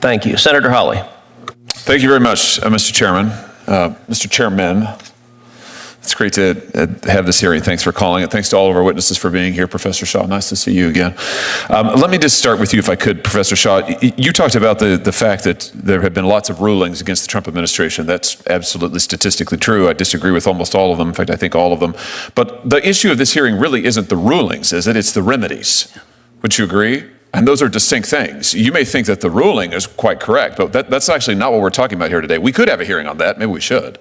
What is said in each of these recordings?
Thank you. Senator Hawley. Thank you very much, Mr. Chairman. Mr. Chairman, it's great to have this hearing. Thanks for calling it. Thanks to all of our witnesses for being here. Professor Shaw, nice to see you again. Let me just start with you, if I could, Professor Shaw. You talked about the fact that there have been lots of rulings against the Trump administration. That's absolutely statistically true. I disagree with almost all of them. In fact, I think all of them. But the issue of this hearing really isn't the rulings, is it? It's the remedies. Would you agree? And those are distinct things. You may think that the ruling is quite correct, but that's actually not what we're talking about here today. We could have a hearing on that. Maybe we should.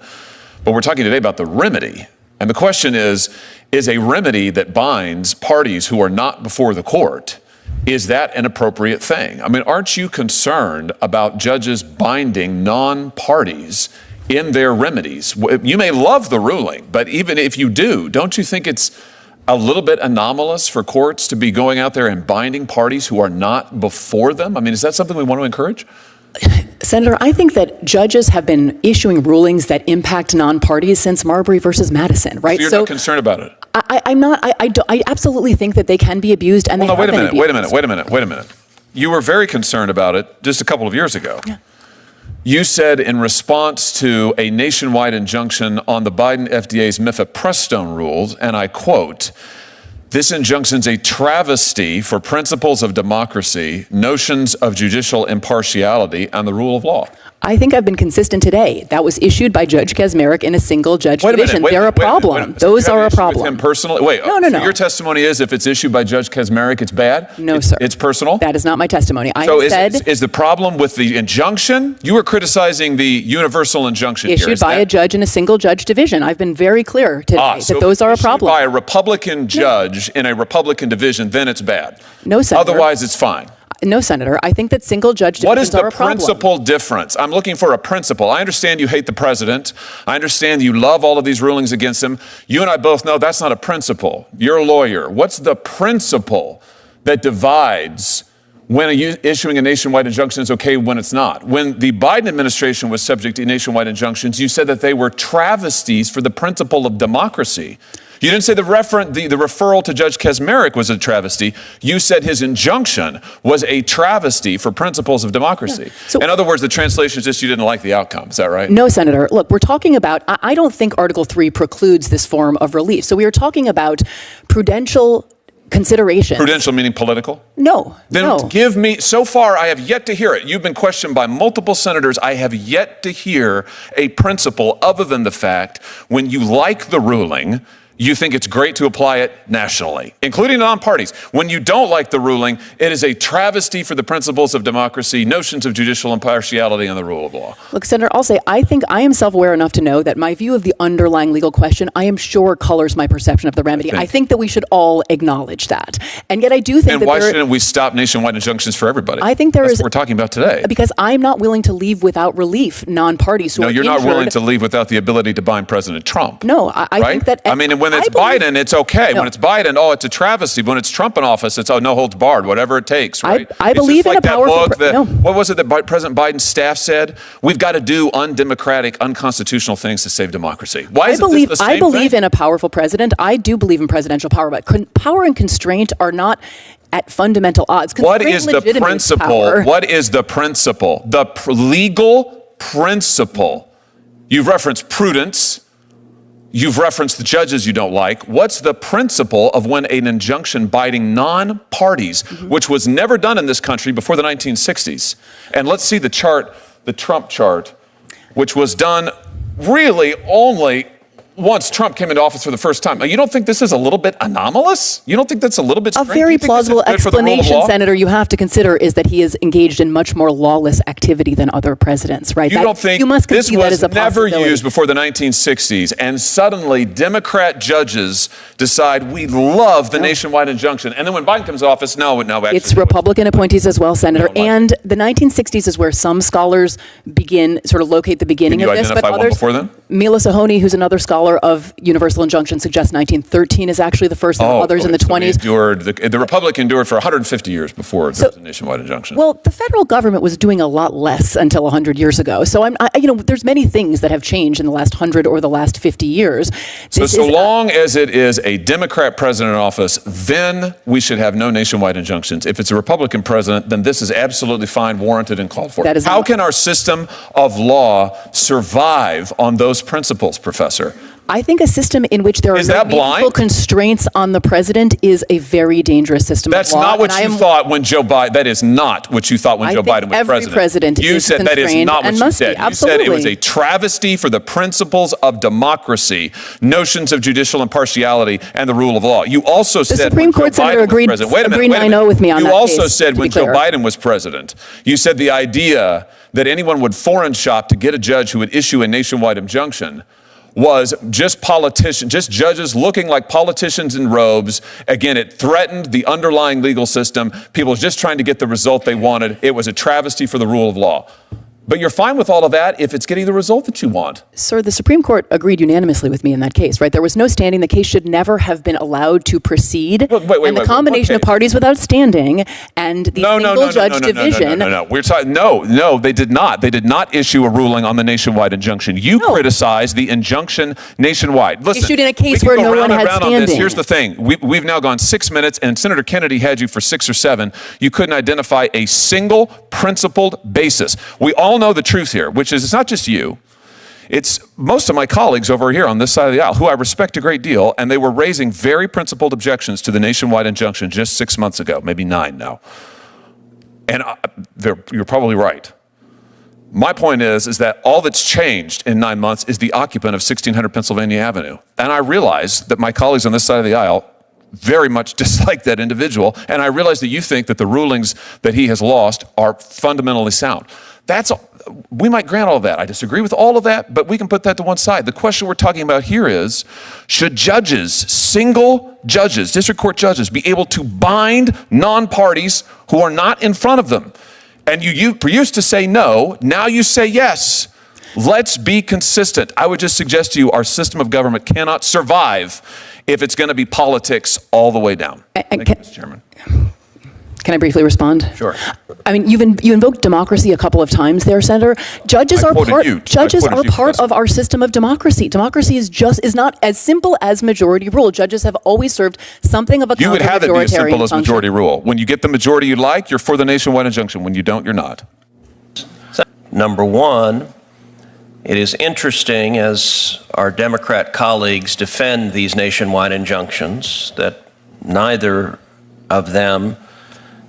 But we're talking today about the remedy. And the question is a remedy that binds parties who are not before the court, is that an appropriate thing? I mean, aren't you concerned about judges binding non-parties in their remedies? You may love the ruling, but even if you do, don't you think it's a little bit anomalous for courts to be going out there and binding parties who are not before them? I mean, is that something we want to encourage? Senator, I think that judges have been issuing rulings that impact non-parties since Marbury versus Madison, right? So you're not concerned about it? I'm not. I absolutely think that they can be abused, and they have been abused. Wait a minute. You were very concerned about it just a couple of years ago. Yeah. You said in response to a nationwide injunction on the Biden FDA's mifepristone rules, and I quote, "This injunction's a travesty for principles of democracy, notions of judicial impartiality, and the rule of law." I think I've been consistent today. That was issued by Judge Kaczmarek in a single judge division. They're a problem. Those are a problem. With him personally? Wait. No. So your testimony is if it's issued by Judge Kaczmarek, it's bad? No, sir. It's personal? That is not my testimony. Is the problem with the injunction? You were criticizing the universal injunction here. Issued by a judge in a single judge division. I've been very clear today that those are a problem. By a Republican judge in a Republican division, then it's bad. No, Senator. Otherwise, it's fine. No, Senator. I think that single judge divisions are a problem. What is the principal difference? I'm looking for a principle. I understand you hate the president. I understand you love all of these rulings against him. You and I both know that's not a principle. You're a lawyer. What's the principle that divides when issuing a nationwide injunction is okay when it's not? When the Biden administration was subject to nationwide injunctions, you said that they were travesties for the principle of democracy. You didn't say the referral to Judge Kaczmarek was a travesty. You said his injunction was a travesty for principles of democracy. Yeah. So, in other words, the translation is just you didn't like the outcome. Is that right? No, Senator. Look, we're talking about, I don't think Article 3 precludes this form of relief. So we are talking about prudential consideration. Prudential meaning political? No. Then give me, so far I have yet to hear it. You've been questioned by multiple senators. I have yet to hear a principle other than the fact when you like the ruling, you think it's great to apply it nationally, including non-parties. When you don't like the ruling, it is a travesty for the principles of democracy, notions of judicial impartiality, and the rule of law. Look, Senator, I'll say I think I am self-aware enough to know that my view of the underlying legal question, I am sure colors my perception of the remedy. I think that we should all acknowledge that. And yet I do think that why shouldn't we stop nationwide injunctions for everybody? I think that's what we're talking about today. Because I'm not willing to leave without relief non-parties who are injured. No, you're not willing to leave without the ability to bind President Trump. No, I think that... I mean, and when it's Biden, it's okay. No. When it's Biden, it's a travesty. When it's Trump in office, it's no holds barred, whatever it takes, right? I believe in a powerful... What was it that President Biden's staff said? We've got to do undemocratic, unconstitutional things to save democracy. Why is this the same I believe in a powerful president. I do believe in presidential power, but power and constraint are not at fundamental odds. What is the principle? What is the principle? The legal principle. You've referenced prudence. You've referenced the judges you don't like. What's the principle of when an injunction binding non-parties, which was never done in this country before the 1960s? And let's see the chart, the Trump chart, which was done really only once Trump came into office for the first time. You don't think this is a little bit anomalous? You don't think that's a little bit strange? A very plausible explanation, Senator, you have to consider is that he is engaged in much more lawless activity than other presidents, right? You don't think this was never used before the 1960s, and suddenly Democrat judges decide we love the nationwide injunction, and then when Biden comes to office, no, actually. It's Republican appointees as well, Senator, and the 1960s is where some scholars locate the beginning of this, but others, one before then? Mila Sohoni, who's another scholar, scholar of universal injunction suggests 1913 is actually the first, and others in the 20s. The Republic endured for 150 years before there was a nationwide injunction. Well, the federal government was doing a lot less until 100 years ago. So there's many things that have changed in the last 100 or the last 50 years. So long as it is a Democrat president in office, then we should have no nationwide injunctions. If it's a Republican president, then this is absolutely fine, warranted, and called for. How can our system of law survive on those principles, Professor? I think a system in which there are no meaningful constraints on the president is a very dangerous system of law. That's not what you thought when Joe Biden. That is not what you thought when Joe Biden was president. Every president you is said that is not what you said. You said it was a travesty for the principles of democracy, notions of judicial impartiality, and the rule of law. You also said the Supreme Court senator agreed 9-0 with me on that. You also said when Joe Biden was president, you said the idea that anyone would foreign shop to get a judge who would issue a nationwide injunction was just judges looking like politicians in robes. Again, it threatened the underlying legal system. People just trying to get the result they wanted. It was a travesty for the rule of law. But you're fine with all of that if it's getting the result that you want. Sir, the Supreme Court agreed unanimously with me in that case, right? There was no standing. The case should never have been allowed to proceed. And the combination of parties without standing and the single-judge division. We're talking. No, they did not. They did not issue a ruling on the nationwide injunction. You criticized the injunction nationwide. Listen, issued in a case where no one had standing. Here's the thing. We've now gone 6 minutes, and Senator Kennedy had you for 6 or 7. You couldn't identify a single principled basis. We all know the truth here, which is it's not just you. It's most of my colleagues over here on this side of the aisle, who I respect a great deal, and they were raising very principled objections to the nationwide injunction just 6 months ago, maybe 9 now. And you're probably right. My point is that all that's changed in 9 months is the occupant of 1600 Pennsylvania Avenue. And I realize that my colleagues on this side of the aisle very much dislike that individual, and I realize that you think that the rulings that he has lost are fundamentally sound. We might grant all of that. I disagree with all of that, but we can put that to one side. The question we're talking about here is, should judges, single judges, district court judges, be able to bind non-parties who are not in front of them? And you used to say no, now you say yes. Let's be consistent. I would just suggest to you our system of government cannot survive if it's going to be politics all the way down. Thank you, Mr. Chairman. Can I briefly respond? Sure. I mean, you invoked democracy a couple of times there, Senator. Judges are part of our system of democracy. Democracy is not as simple as majority rule. Judges have always served something of a You would have it be as simple as function. majority rule. When you get the majority you like, you're for the nationwide injunction. When you don't, you're not. Number one, it is interesting as our Democrat colleagues defend these nationwide injunctions that neither of them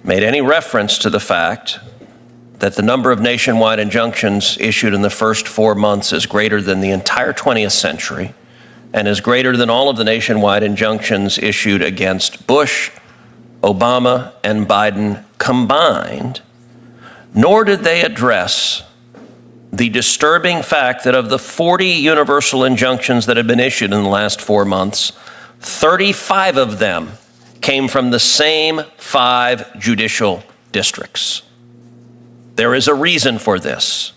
made any reference to the fact that the number of nationwide injunctions issued in the first 4 months is greater than the entire 20th century and is greater than all of the nationwide injunctions issued against Bush, Obama, and Biden combined, nor did they address the disturbing fact that of the 40 universal injunctions that have been issued in the last 4 months, 35 of them came from the same 5 judicial districts. There is a reason for this.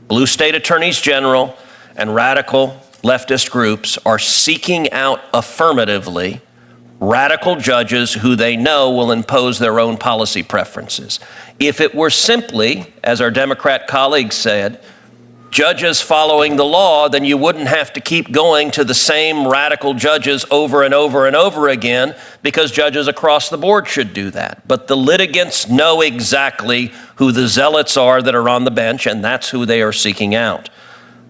Blue state attorneys general and radical leftist groups are seeking out affirmatively radical judges who they know will impose their own policy preferences. If it were simply, as our Democrat colleagues said, judges following the law, then you wouldn't have to keep going to the same radical judges over and over and over again, because judges across the board should do that. But the litigants know exactly who the zealots are that are on the bench, and that's who they are seeking out.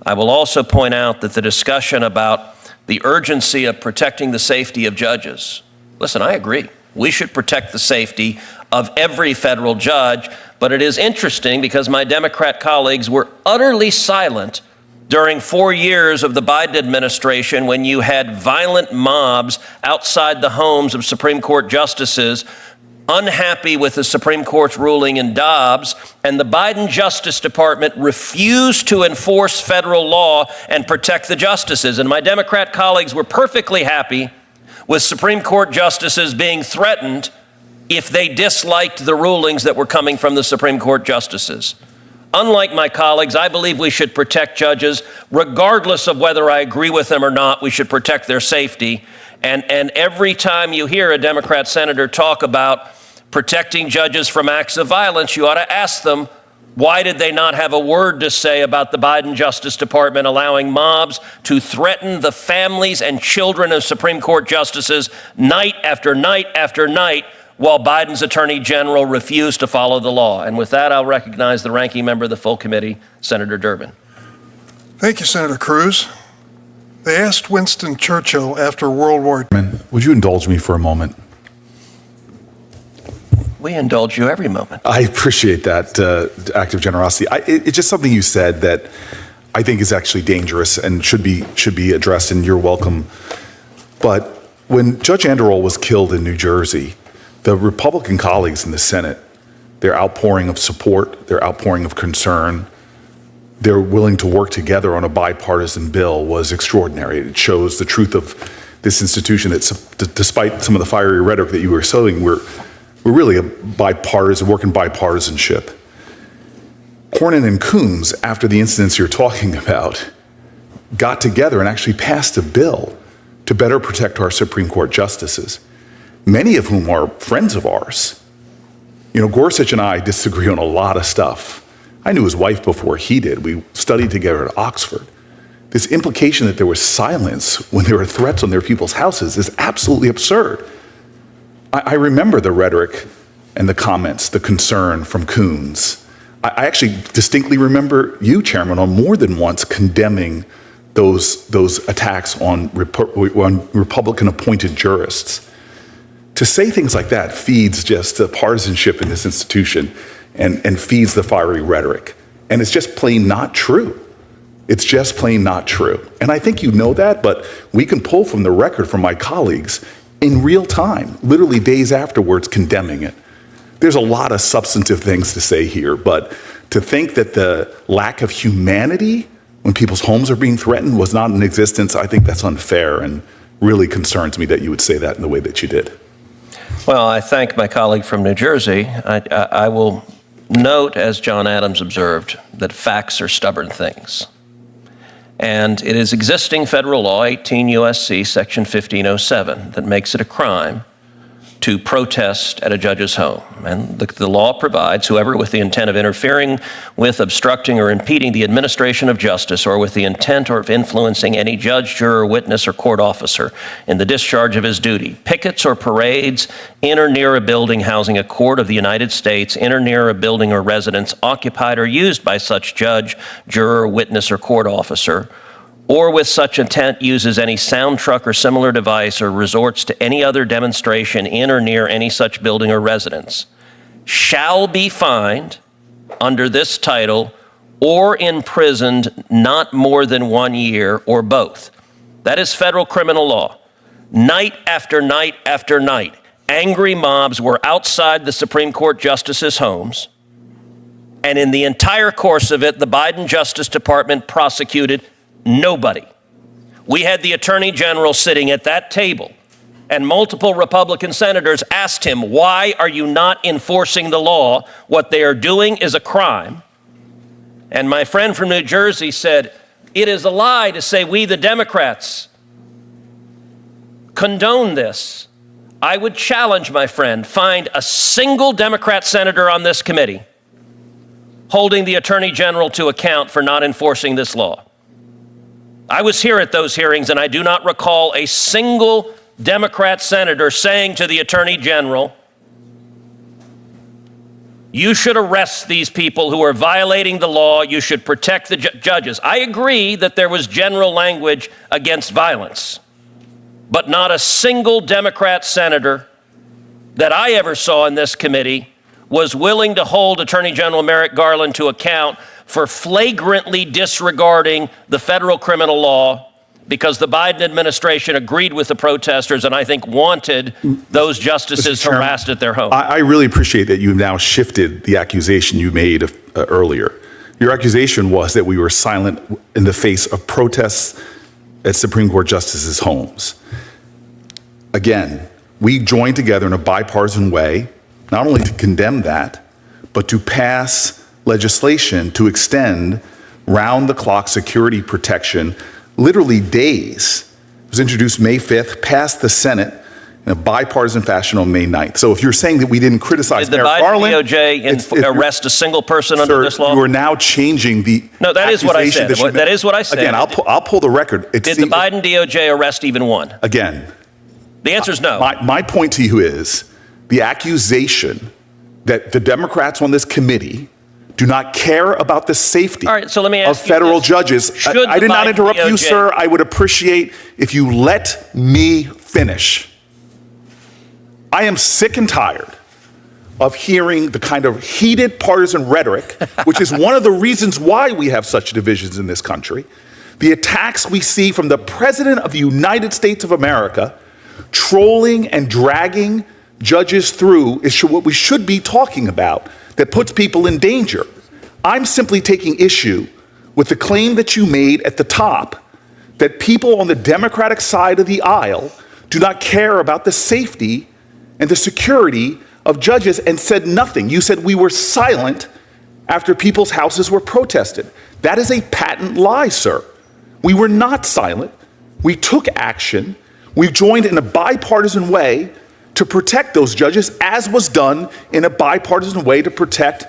I will also point out that the discussion about the urgency of protecting the safety of judges. Listen, I agree. We should protect the safety of every federal judge, but it is interesting because my Democrat colleagues were utterly silent during 4 years of the Biden administration when you had violent mobs outside the homes of Supreme Court justices unhappy with the Supreme Court's ruling in Dobbs, and the Biden Justice Department refused to enforce federal law and protect the justices. And my Democrat colleagues were perfectly happy with Supreme Court justices being threatened if they disliked the rulings that were coming from the Supreme Court justices. Unlike my colleagues, I believe we should protect judges regardless of whether I agree with them or not. We should protect their safety. And every time you hear a Democrat senator talk about protecting judges from acts of violence, you ought to ask them, why did they not have a word to say about the Biden Justice Department allowing mobs to threaten the families and children of Supreme Court justices night after night after night while Biden's Attorney General refused to follow the law? And with that, I'll recognize the ranking member of the full committee, Senator Durbin. Thank you, Senator Cruz. They asked Winston Churchill after World War II. Would you indulge me for a moment? We indulge you every moment. I appreciate that act of generosity. It's just something you said that I think is actually dangerous and should be addressed, and you're welcome. But when Judge Anderol was killed in New Jersey, the Republican colleagues in the Senate, their outpouring of support, their outpouring of concern, they're willing to work together on a bipartisan bill was extraordinary. It shows the truth of this institution that despite some of the fiery rhetoric that you were sowing, we're really a bipartisan, working bipartisanship. Cornyn and Coons, after the incidents you're talking about, got together and actually passed a bill to better protect our Supreme Court justices, many of whom are friends of ours. You know, Gorsuch and I disagree on a lot of stuff. I knew his wife before he did. We studied together at Oxford. This implication that there was silence when there were threats on their people's houses is absolutely absurd. I remember the rhetoric and the comments, the concern from Coons. I actually distinctly remember you, Chairman, on more than once condemning those attacks on Republican-appointed jurists. To say things like that feeds just the partisanship in this institution and feeds the fiery rhetoric. And it's just plain not true. It's just plain not true. And I think you know that, but we can pull from the record from my colleagues in real time, literally days afterwards, condemning it. There's a lot of substantive things to say here, but to think that the lack of humanity when people's homes are being threatened was not in existence, I think that's unfair and really concerns me that you would say that in the way that you did. Well, I thank my colleague from New Jersey. I will note, as John Adams observed, that facts are stubborn things. And it is existing federal law, 18 U.S.C. Section 1507, that makes it a crime to protest at a judge's home. And the law provides whoever with the intent of interfering with, obstructing, or impeding the administration of justice, or with the intent or of influencing any judge, juror, witness, or court officer in the discharge of his duty, pickets or parades in or near a building housing a court of the United States, in or near a building or residence occupied or used by such judge, juror, witness, or court officer, or with such intent uses any sound truck or similar device or resorts to any other demonstration in or near any such building or residence, shall be fined under this title or imprisoned not more than 1 year or both. That is federal criminal law. Night after night after night, angry mobs were outside the Supreme Court justices' homes, and in the entire course of it, the Biden Justice Department prosecuted nobody. We had the Attorney General sitting at that table, and multiple Republican senators asked him, why are you not enforcing the law? What they are doing is a crime. And my friend from New Jersey said, it is a lie to say we, the Democrats, condone this. I would challenge, my friend, find a single Democrat senator on this committee holding the Attorney General to account for not enforcing this law. I was here at those hearings, and I do not recall a single Democrat senator saying to the Attorney General, you should arrest these people who are violating the law, you should protect the judges. I agree that there was general language against violence, but not a single Democrat senator that I ever saw in this committee was willing to hold Attorney General Merrick Garland to account for flagrantly disregarding the federal criminal law because the Biden administration agreed with the protesters and I think wanted those justices harassed at their home. I really appreciate that you've now shifted the accusation you made earlier. Your accusation was that we were silent in the face of protests at Supreme Court justices' homes. Again, we joined together in a bipartisan way, not only to condemn that, but to pass legislation to extend round-the-clock security protection literally days. It was introduced May 5th, passed the Senate in a bipartisan fashion on May 9th. So if you're saying that we didn't criticize Did the Merrick Biden Garland, DOJ arrest a single person under this law? You are now changing the No, that is what I said. That is what I said. Again, I'll pull the record. Did the Biden DOJ arrest even one? Again, The answer is no. my point to you is the accusation that the Democrats on this committee do not care about the safety All right, so let me of ask you federal this. judges. Should I did the not Biden interrupt you, DOJ sir. I would appreciate if you let me finish. I am sick and tired of hearing the kind of heated partisan rhetoric, which is one of the reasons why we have such divisions in this country. The attacks we see from the President of the United States of America trolling and dragging judges through is what we should be talking about that puts people in danger. I'm simply taking issue with the claim that you made at the top that people on the Democratic side of the aisle do not care about the safety and the security of judges and said nothing. You said we were silent after people's houses were protested. That is a patent lie, sir. We were not silent. We took action. We joined in a bipartisan way to protect those judges, as was done in a bipartisan way to protect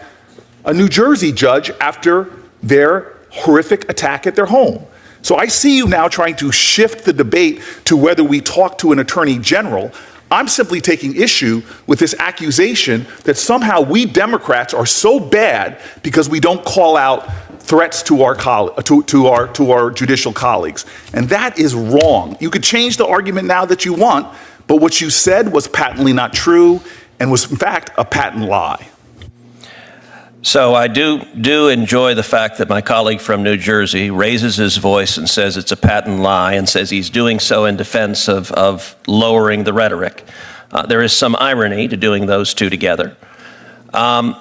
a New Jersey judge after their horrific attack at their home. So I see you now trying to shift the debate to whether we talk to an attorney general. I'm simply taking issue with this accusation that somehow we Democrats are so bad because we don't call out threats to our judicial colleagues. And that is wrong. You could change the argument now that you want, but what you said was patently not true and was in fact a patent lie. So I do enjoy the fact that my colleague from New Jersey raises his voice and says it's a patent lie and says he's doing so in defense of lowering the rhetoric. There is some irony to doing those two together. I'll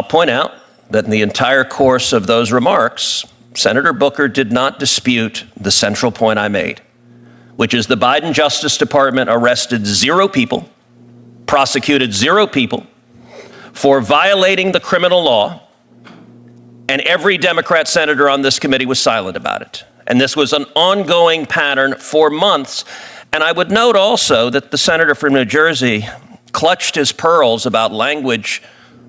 point out that in the entire course of those remarks, Senator Booker did not dispute the central point I made, which is the Biden Justice Department arrested 0 people, prosecuted 0 people, for violating the criminal law, and every Democrat senator on this committee was silent about it. And this was an ongoing pattern for months. And I would note also that the senator from New Jersey clutched his pearls about language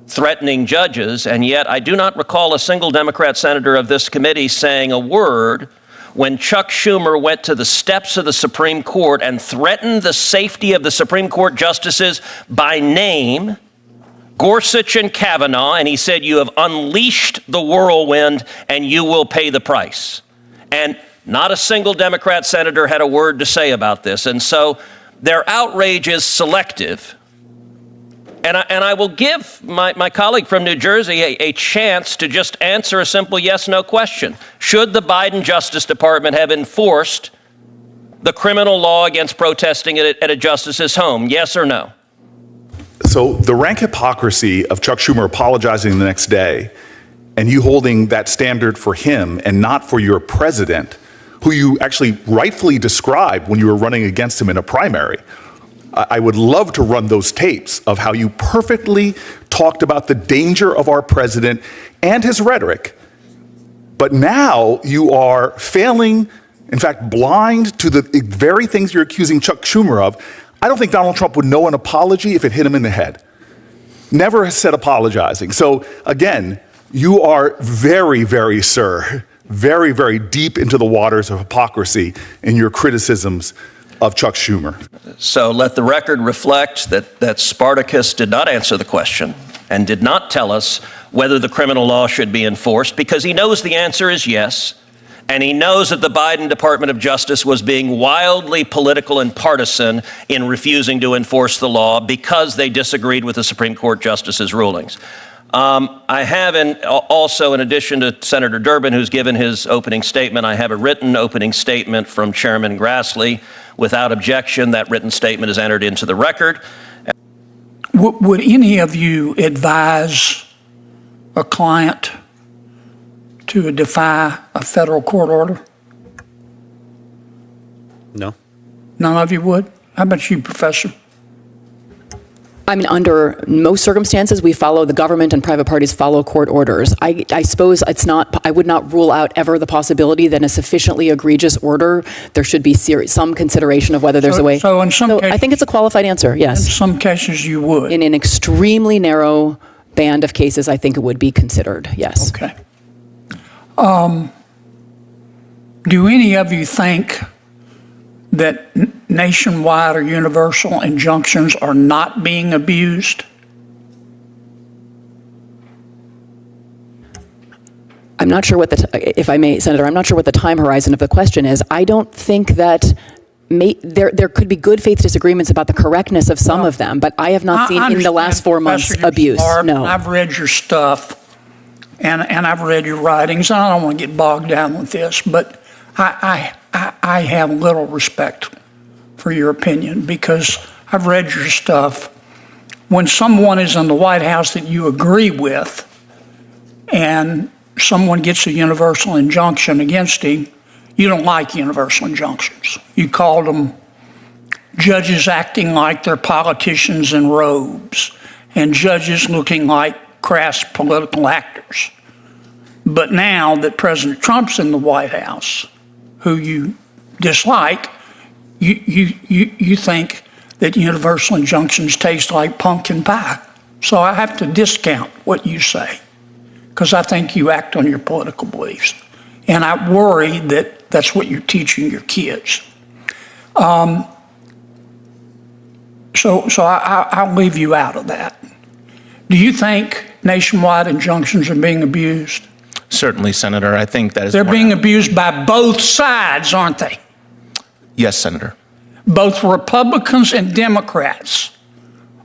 threatening judges, and yet I do not recall a single Democrat senator of this committee saying a word when Chuck Schumer went to the steps of the Supreme Court and threatened the safety of the Supreme Court justices by name, Gorsuch and Kavanaugh, and he said, "You have unleashed the whirlwind and you will pay the price." And not a single Democrat senator had a word to say about this. And so their outrage is selective. And I will give my colleague from New Jersey a chance to just answer a simple yes-no question. Should the Biden Justice Department have enforced the criminal law against protesting at a justice's home? Yes or no? So the rank hypocrisy of Chuck Schumer apologizing the next day and you holding that standard for him and not for your president, who you actually rightfully described when you were running against him in a primary. I would love to run those tapes of how you perfectly talked about the danger of our president and his rhetoric. But now you are failing, in fact, blind to the very things you're accusing Chuck Schumer of. I don't think Donald Trump would know an apology if it hit him in the head. Never has said apologizing. So again, you are very, very, sir, very, very deep into the waters of hypocrisy in your criticisms of Chuck Schumer. So let the record reflect that Spartacus did not answer the question and did not tell us whether the criminal law should be enforced, because he knows the answer is yes. And he knows that the Biden Department of Justice was being wildly political and partisan in refusing to enforce the law because they disagreed with the Supreme Court justices' rulings. I have also, in addition to Senator Durbin, who's given his opening statement, I have a written opening statement from Chairman Grassley. Without objection, that written statement is entered into the record. Would any of you advise a client to defy a federal court order? No. None of you would? How about you, Professor? I mean, under most circumstances, we follow the government and private parties follow court orders. I suppose it's not, I would not rule out ever the possibility that in a sufficiently egregious order, there should be some consideration of whether there's a way. So in some cases, I think it's a qualified answer, in yes. some cases you would. In an extremely narrow band of cases, I think it would be considered, yes. Okay. Do any of you think that nationwide or universal injunctions are not being abused? I'm not sure what if I may, Senator, I'm not sure what the time horizon of the question is. I don't think that there could be good faith disagreements about the correctness of some of them, but I have not seen in the last 4 months Professor, you're abuse. smart, No. I've read your stuff, and I've read your writings. I don't want to get bogged down with this, but I have little respect for your opinion because I've read your stuff. When someone is in the White House that you agree with and someone gets a universal injunction against him, you don't like universal injunctions. You called them judges acting like they're politicians in robes and judges looking like crass political actors. But now that President Trump's in the White House, who you dislike, you think that universal injunctions taste like pumpkin pie. So I have to discount what you say because I think you act on your political beliefs. And I worry that that's what you're teaching your kids. So I'll leave you out of that. Do you think nationwide injunctions are being abused? Certainly, Senator. I think that is. They're being abused by both sides, aren't they? Yes, Senator. Both Republicans and Democrats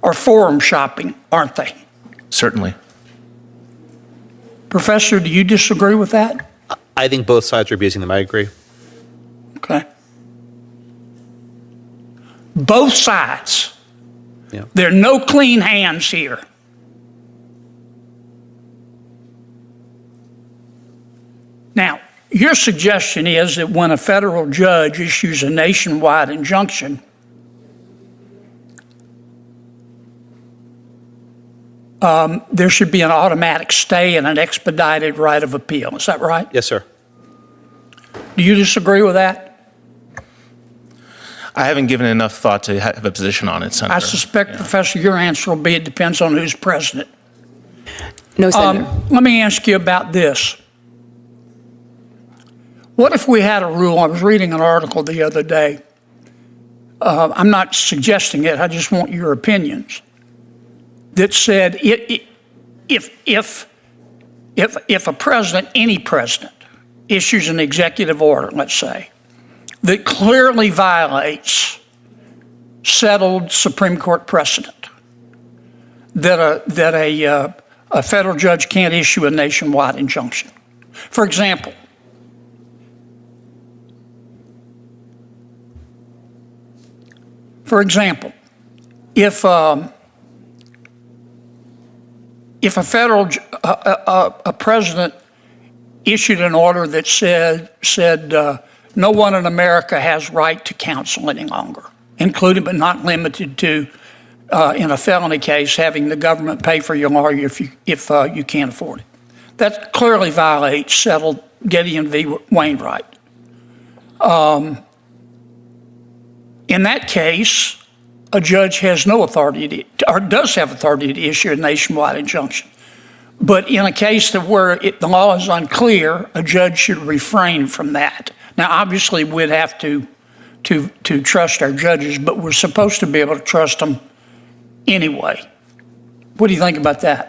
are forum shopping, aren't they? Certainly. Professor, do you disagree with that? I think both sides are abusing them. I agree. Okay. Both sides. Yeah. There are no clean hands here. Now, your suggestion is that when a federal judge issues a nationwide injunction, there should be an automatic stay and an expedited right of appeal. Is that right? Yes, sir. Do you disagree with that? I haven't given enough thought to have a position on it, Senator. I suspect, Professor, your answer will be it depends on who's president. No, Senator. Let me ask you about this. What if we had a rule? I was reading an article the other day. I'm not suggesting it. I just want your opinions. That said, if a president, any president, issues an executive order, let's say, that clearly violates settled Supreme Court precedent, that a federal judge can't issue a nationwide injunction. For example, if a federal a president issued an order that said no one in America has right to counsel any longer, including but not limited to, in a felony case, having the government pay for your lawyer if you can't afford it. That clearly violates settled Gideon v. Wainwright. In that case, a judge has no authority or does have authority to issue a nationwide injunction. But in a case where the law is unclear, a judge should refrain from that. Now, obviously, we'd have to trust our judges, but we're supposed to be able to trust them anyway. What do you think about that?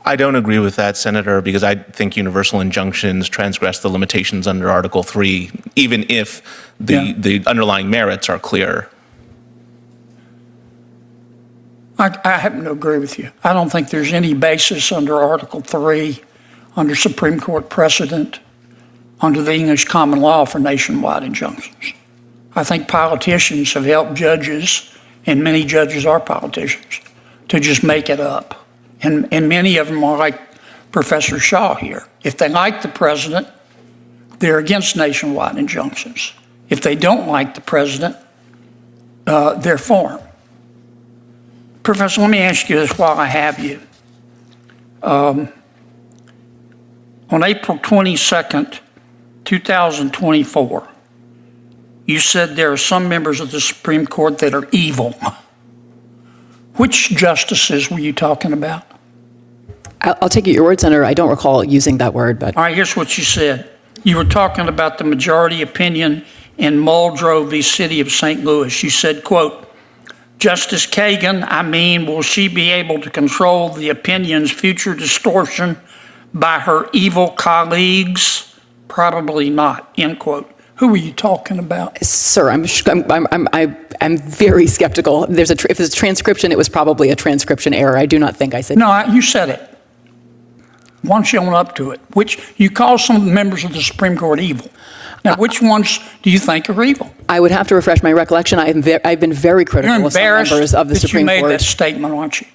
I don't agree with that, Senator, because I think universal injunctions transgress the limitations under Article 3, even if the underlying merits are clear. I happen to agree with you. I don't think there's any basis under Article 3, under Supreme Court precedent, under the English common law for nationwide injunctions. I think politicians have helped judges, and many judges are politicians, to just make it up. And many of them are like Professor Shaw here. If they like the president, they're against nationwide injunctions. If they don't like the president, they're for him. Professor, let me ask you this while I have you. On April 22nd, 2024, you said there are some members of the Supreme Court that are evil. Which justices were you talking about? I'll take it your word, Senator. I don't recall using that word, but All right, here's what you said. You were talking about the majority opinion in Muldrow v. City of St. Louis. You said, quote, Justice Kagan, will she be able to control the opinion's future distortion by her evil colleagues? Probably not, end quote. Who were you talking about? sir, I'm very skeptical. If there's a transcription, it was probably a transcription error. I do not think I said. No, you said it. Why don't you own up to it? Which you call some of the members of the Supreme Court evil. Now, which ones do you think are evil? I would have to refresh my recollection. I've been very critical You're of some embarrassed members of the that Supreme you made Court. that statement, aren't you?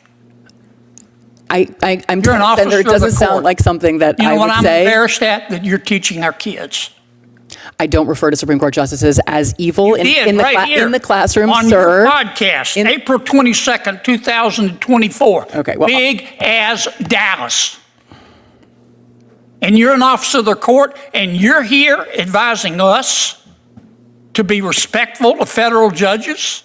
I'm You're an told, officer Senator, it of the doesn't sound court. like something that You know I what would I'm say. embarrassed at? That you're teaching our kids. I don't refer to Supreme Court justices as evil in the classroom, on sir. your podcast, April 22nd, 2024. Okay, well, big as Dallas. And you're an officer of the court, and you're here advising us to be respectful to federal judges,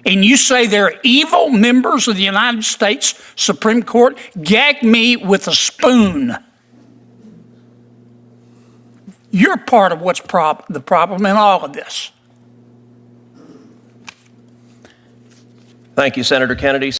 and you say they're evil members of the United States Supreme Court? Gag me with a spoon. You're part of what's the problem in all of this. Thank you, Senator Kennedy.